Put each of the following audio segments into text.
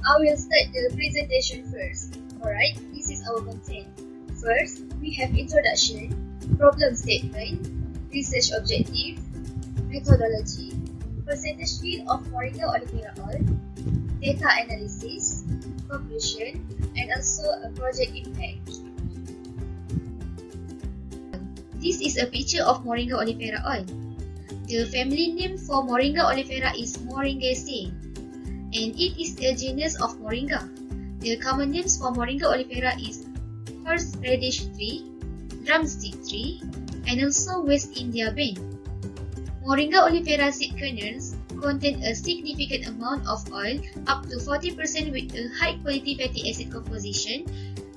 I will start the presentation first. Alright, this is our content. First, we have introduction, problem statement, research objective, methodology, percentage field of Moringa Oleifera oil, data analysis, conclusion, and also a project impact. This is a picture of Moringa Oleifera oil. The family name for Moringa Oleifera is Moringaceae, and it is a genus of Moringa. The common names for Moringa Oleifera is horseradish tree, drumstick tree, and also West India bean. Moringa Oleifera seed kernels contain a significant amount of oil, up to 40% with a high quality fatty acid composition,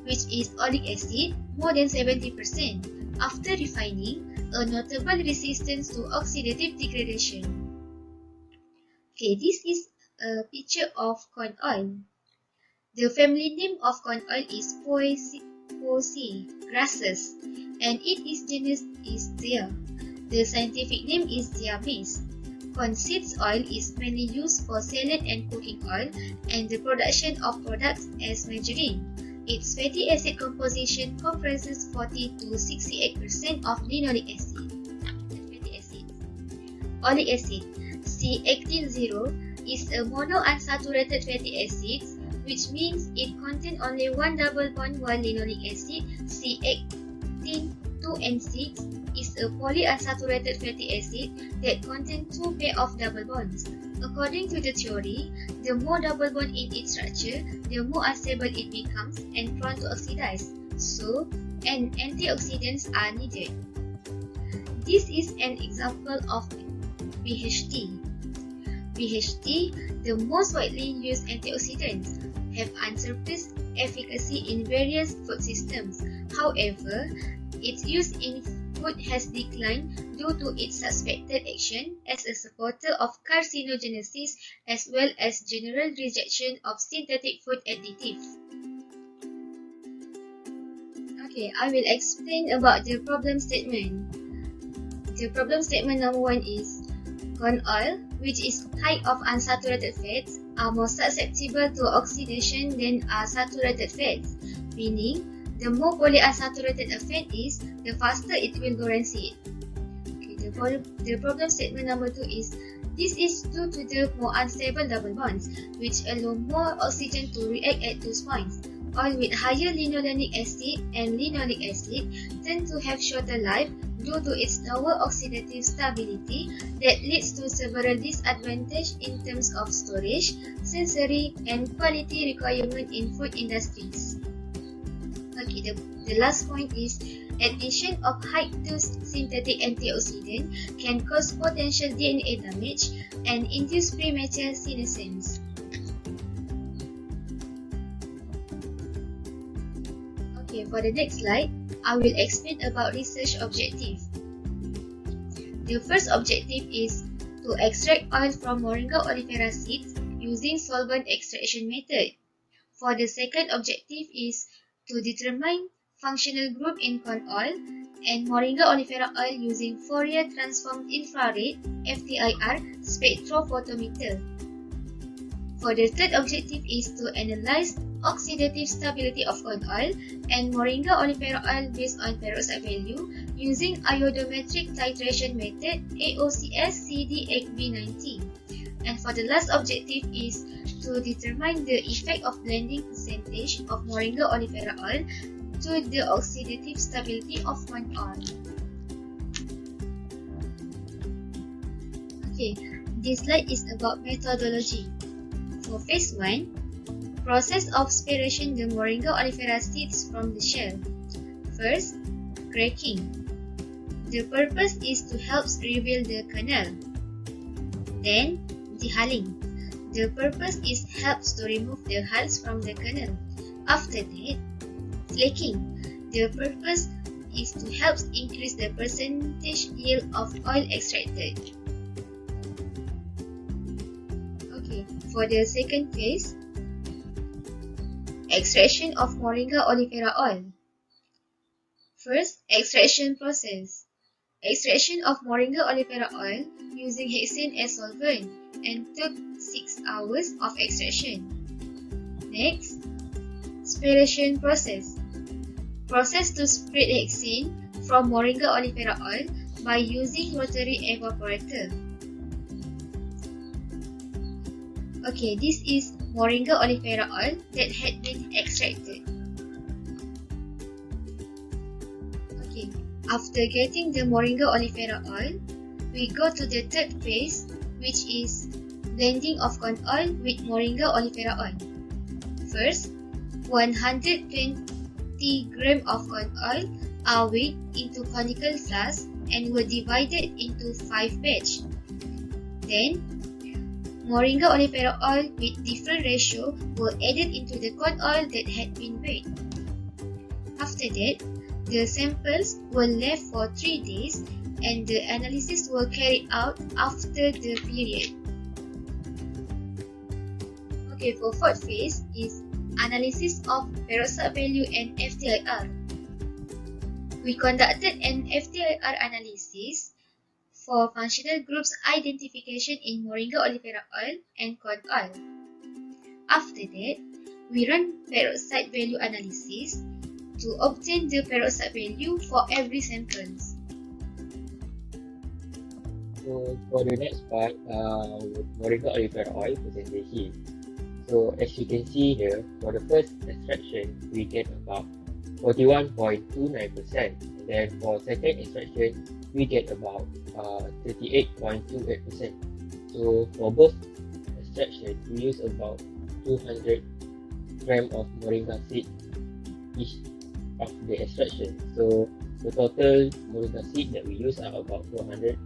which is oleic acid, more than 70%. After refining, a notable resistance to oxidative degradation. Okay, this is a picture of corn oil. The family name of corn oil is Poaceae grasses, and its genus is Zea. The scientific name is Zea mays. Corn seeds oil is mainly used for salad and cooking oil and the production of products as margarine. Its fatty acid composition comprises 40 to 68% of linoleic acid. Oleic acid, C-actyl-0, is a monounsaturated fatty acid, which means it contains only one double bond, while linoleic acid, C-actin-2 and 6, is a polyunsaturated fatty acid that contains two pairs of double bonds. According to the theory, the more double bond in its structure, the more unstable it becomes and prone to oxidize. So, antioxidants are needed. This is an example of BHT. BHT, the most widely used antioxidants, have unsurpassed efficacy in various food systems. However, its use in food has declined due to its suspected action as a supporter of carcinogenesis as well as general rejection of synthetic food additives. Okay, I will explain about the problem statement. The problem statement number 1 is corn oil, which is high of unsaturated fats, are more susceptible to oxidation than are saturated fats, meaning the more polyunsaturated a fat is, the faster it will go rancid. Okay, the problem statement number 2 is this is due to the more unstable double bonds, which allow more oxygen to react at 2 points. Oil with higher linolenic acid and linoleic acid tend to have shorter life due to its lower oxidative stability that leads to several disadvantages in terms of storage, sensory, and quality requirement in food industries. Okay, the last point is addition of high-dose synthetic antioxidant can cause potential DNA damage and induce premature senescence. Okay, for the next slide, I will explain about research objective. The first objective is to extract oil from Moringa Oleifera seeds using solvent extraction method. For the second objective is to determine functional group in corn oil and Moringa Oleifera oil using Fourier transformed infrared (FTIR) spectrophotometer. For the third objective is to analyze oxidative stability of corn oil and Moringa Oleifera oil based on peroxide value using iodometric titration method AOCS-CD8B90. And for the last objective is to determine the effect of blending percentage of Moringa Oleifera oil to the oxidative stability of corn oil. Okay, this slide is about methodology. For phase 1, process of separation the Moringa Oleifera seeds from the shell. First, cracking. The purpose is to help reveal the kernel. Then, dehulling. The purpose is helps to remove the hulls from the kernel. After that, flaking. The purpose is to help increase the percentage yield of oil extracted. Okay, for the second phase, extraction of Moringa Oleifera oil. First, extraction process. Extraction of Moringa Oleifera oil using hexane as solvent and took 6 hours of extraction. Next, spiration process. Process to spread hexane from Moringa oleifera oil by using rotary evaporator. Okay, this is Moringa oleifera oil that had been extracted. Okay, after getting the Moringa oleifera oil, we go to the third phase, which is blending of corn oil with Moringa oleifera oil. First, 120 grams of corn oil are weighed into conical flasks and were divided into 5 batches. Then, Moringa oleifera oil with different ratio were added into the corn oil that had been weighed. After that, the samples were left for 3 days and the analysis were carried out after the period. Okay, for fourth phase is analysis of peroxide value and FTIR. We conducted an FTIR analysis for functional groups identification in Moringa oleifera oil and corn oil. After that, we run peroxide value analysis to obtain the peroxide value for every sample. So for the next part, Moringa oleifera oil presentation. So as you can see here, for the first extraction, we get about 41.29%, and then for second extraction, we get about 38.28%. So for both extraction, we use about 200 grams of moringa seed each of the extraction. So the total moringa seed that we use are about 400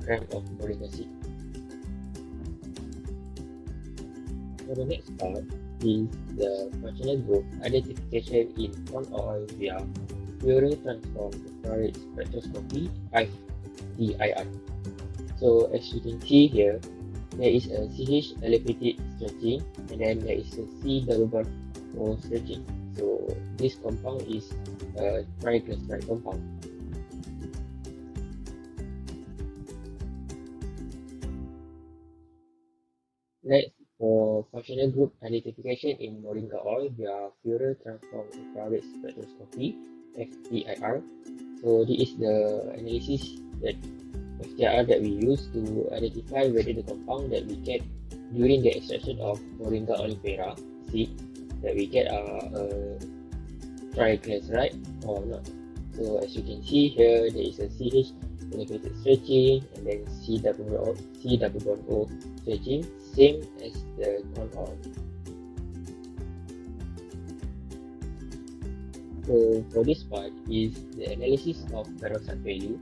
grams of moringa seed. For the next part is the functional group identification in corn oil via Fourier transform infrared spectroscopy (FTIR). So as you can see here, there is a CH aliphatic stretching and then there is a C double bond O stretching. So this compound is a triglyceride compound. Next, for functional group identification in moringa oil via Fourier transform infrared spectroscopy (FTIR). So this is the analysis that FTIR that we use to identify whether the compound that we get during the extraction of Moringa oleifera seed that we get are triglyceride or not. So as you can see here, there is a CH elevated stretching and then C double bond O stretching, same as the corn oil. So for this part is the analysis of peroxide value.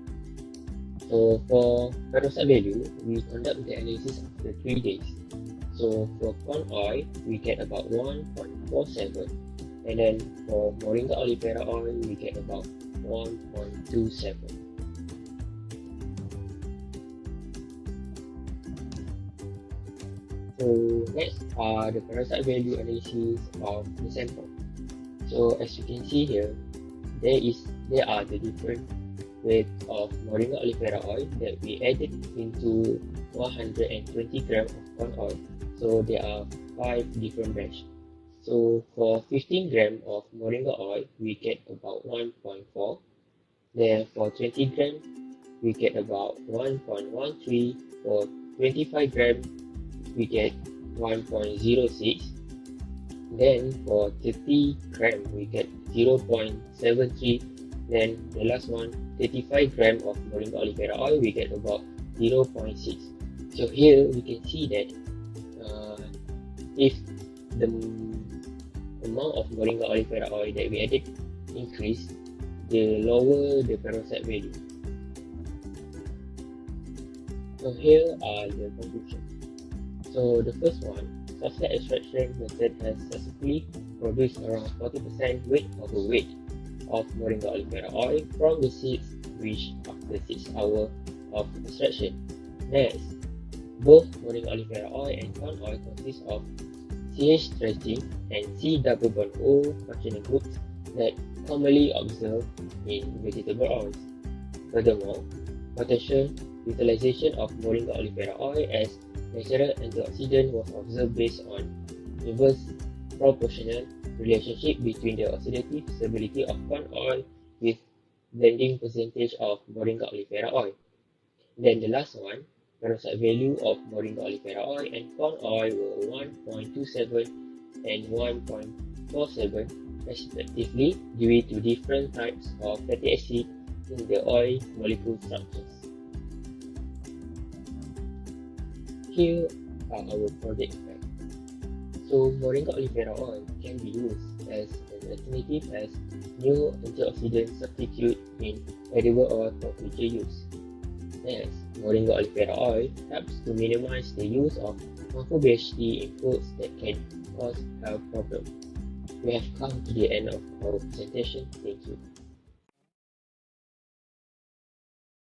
So for peroxide value, we conduct the analysis after 3 days. So for corn oil, we get about 1.47, and then for Moringa oleifera oil, we get about 1.27. So next are the peroxide value analysis of the sample. So as you can see here, there are the different weight of Moringa oleifera oil that we added into 120 grams of corn oil. So there are 5 different batches. So for 15 grams of Moringa oil, we get about 1.4. Then for 20 grams, we get about 1.13. For 25 grams, we get 1.06. Then for 30 grams, we get 0.73. Then the last one, 35 grams of Moringa oleifera oil, we get about 0.6. So here we can see that if the amount of Moringa oleifera oil that we added increase, the lower the peroxide value. So here are the conclusions. So the first one, substrate extraction method has successfully produced around 40% weight overweight of Moringa oleifera oil from the seeds reached after 6 hours of extraction. Next, both Moringa oleifera oil and corn oil consist of CH stretching and C double bond O functional groups that commonly observed in vegetable oils. Furthermore, potential utilization of Moringa oleifera oil as natural antioxidant was observed based on inverse proportional relationship between the oxidative stability of corn oil with blending percentage of Moringa oleifera oil. Then the last one, peroxide value of Moringa oleifera oil and corn oil were 1.27 and 1.47 respectively due to different types of fatty acid in the oil molecule structures. Here are our project facts. So Moringa oleifera oil can be used as an alternative as new antioxidant substitute in edible oil for future use. Next, Moringa oleifera oil helps to minimize the use of harmful BHT in foods that can cause health problems. We have come to the end of our presentation. Thank you.